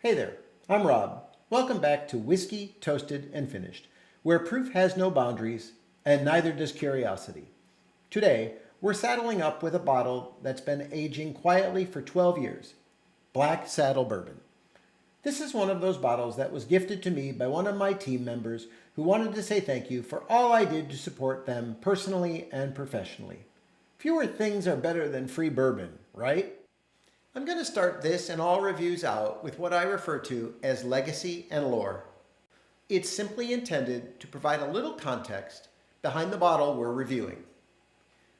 Hey there, I'm Rob. Welcome back to Whiskey, Toasted, and Finished, where proof has no boundaries and neither does curiosity. Today, we're saddling up with a bottle that's been aging quietly for 12 years, Black Saddle Bourbon. This is one of those bottles that was gifted to me by one of my team members who wanted to say thank you for all I did to support them personally and professionally. Fewer things are better than free bourbon, right? I'm going to start this and all reviews out with what I refer to as legacy and lore. It's simply intended to provide a little context behind the bottle we're reviewing.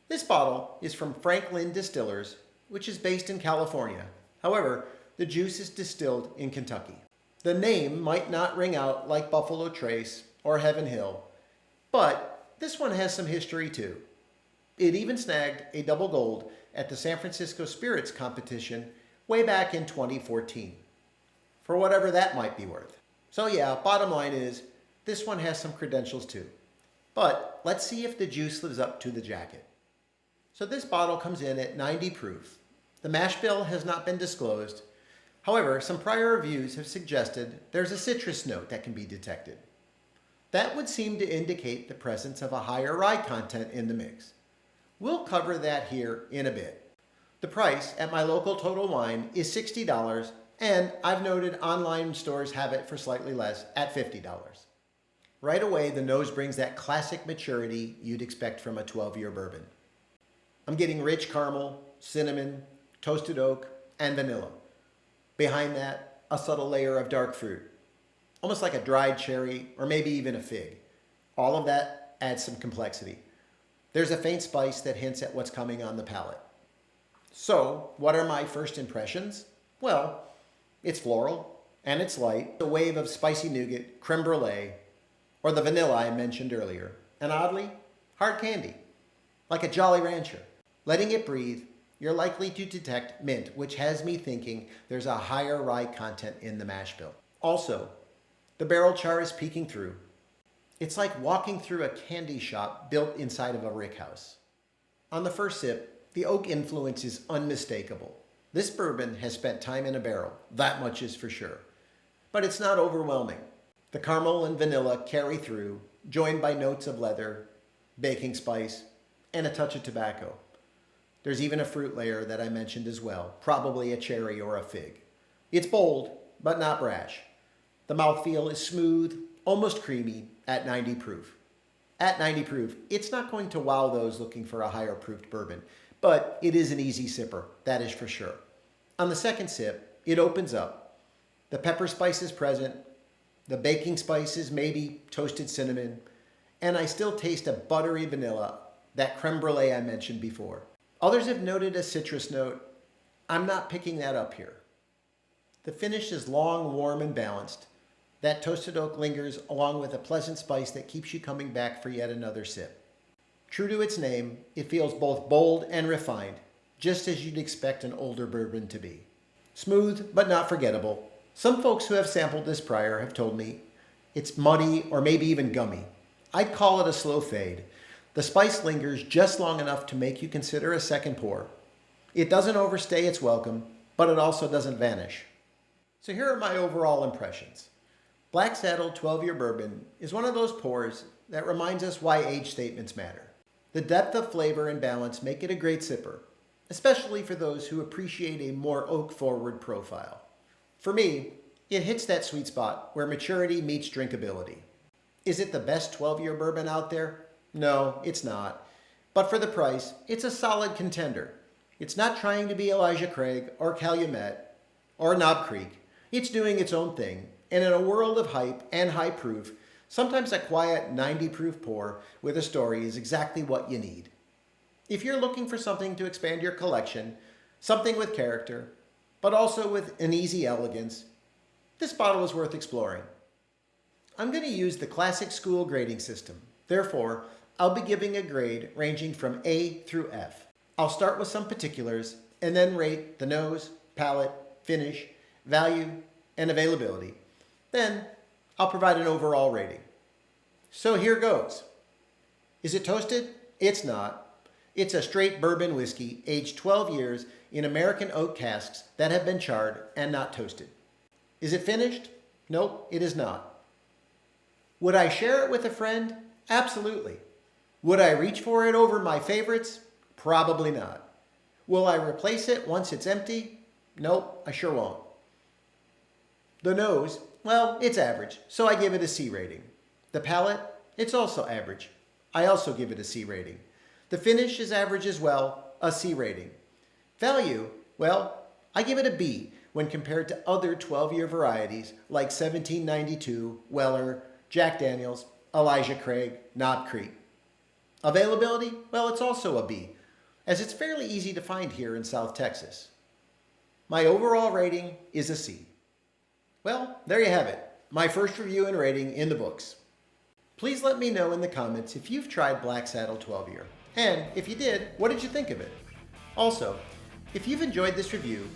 This bottle is from Franklin Distillers, which is based in California. However, the juice is distilled in Kentucky. The name might not ring out like Buffalo Trace or Heaven Hill, but this one has some history too. It even snagged a double gold at the San Francisco Spirits competition way back in 2014, for whatever that might be worth. So yeah, bottom line is, this one has some credentials too. But let's see if the juice lives up to the jacket. So this bottle comes in at 90 proof. The mash bill has not been disclosed. However, some prior reviews have suggested there's a citrus note that can be detected. That would seem to indicate the presence of a higher rye content in the mix. We'll cover that here in a bit. The price at my local Total Wine is $60, and I've noted online stores have it for slightly less at $50. Right away, the nose brings that classic maturity you'd expect from a 12-year bourbon. I'm getting rich caramel, cinnamon, toasted oak, and vanilla. Behind that, a subtle layer of dark fruit, almost like a dried cherry or maybe even a fig. All of that adds some complexity. There's a faint spice that hints at what's coming on the palate. So, what are my first impressions? Well, it's floral, and it's light, a wave of spicy nougat, creme brulee, or the vanilla I mentioned earlier, and oddly, hard candy, like a Jolly Rancher. Letting it breathe, you're likely to detect mint, which has me thinking there's a higher rye content in the mash bill. Also, the barrel char is peeking through. It's like walking through a candy shop built inside of a rickhouse. On the first sip, the oak influence is unmistakable. This bourbon has spent time in a barrel, that much is for sure. But it's not overwhelming. The caramel and vanilla carry through, joined by notes of leather, baking spice, and a touch of tobacco. There's even a fruit layer that I mentioned as well, probably a cherry or a fig. It's bold, but not brash. The mouthfeel is smooth, almost creamy, at 90 proof. At 90 proof, it's not going to wow those looking for a higher proofed bourbon, but it is an easy sipper, that is for sure. On the second sip, it opens up. The pepper spice is present, the baking spices, maybe toasted cinnamon, and I still taste a buttery vanilla, that creme brulee I mentioned before. Others have noted a citrus note. I'm not picking that up here. The finish is long, warm, and balanced. That toasted oak lingers along with a pleasant spice that keeps you coming back for yet another sip. True to its name, it feels both bold and refined, just as you'd expect an older bourbon to be. Smooth, but not forgettable. Some folks who have sampled this prior have told me it's muddy or maybe even gummy. I'd call it a slow fade. The spice lingers just long enough to make you consider a second pour. It doesn't overstay its welcome, but it also doesn't vanish. So here are my overall impressions. Black Saddle 12-year bourbon is one of those pours that reminds us why age statements matter. The depth of flavor and balance make it a great sipper, especially for those who appreciate a more oak-forward profile. For me, it hits that sweet spot where maturity meets drinkability. Is it the best 12-year bourbon out there? No, it's not. But for the price, it's a solid contender. It's not trying to be Elijah Craig or Calumet or Knob Creek. It's doing its own thing. And in a world of hype and high proof, sometimes a quiet 90 proof pour with a story is exactly what you need. If you're looking for something to expand your collection, something with character, but also with an easy elegance, this bottle is worth exploring. I'm going to use the classic school grading system. Therefore, I'll be giving a grade ranging from A through F. I'll start with some particulars and then rate the nose, palate, finish, value, and availability. Then, I'll provide an overall rating. So here goes. Is it toasted? It's not. It's a straight bourbon whiskey aged 12 years in American oak casks that have been charred and not toasted. Is it finished? Nope, it is not. Would I share it with a friend? Absolutely. Would I reach for it over my favorites? Probably not. Will I replace it once it's empty? Nope, I sure won't. The nose, well, it's average, so I give it a C rating. The palate, it's also average. I also give it a C rating. The finish is average as well, a C rating. Value, well, I give it a B when compared to other 12-year varieties like 1792, Weller, Jack Daniels, Elijah Craig, Knob Creek. Availability, well, it's also a B, as it's fairly easy to find here in South Texas. My overall rating is a C. Well, there you have it, my first review and rating in the books. Please let me know in the comments if you've tried Black Saddle 12-year, and if you did, what did you think of it? Also, if you've enjoyed this review,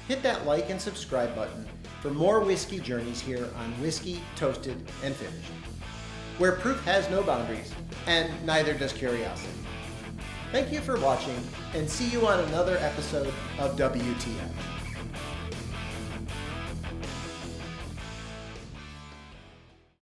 hit that like and subscribe button for more whiskey journeys here on Whiskey, Toasted, and Finished, where proof has no boundaries, and neither does curiosity. Thank you for watching, and see you on another episode of WTF.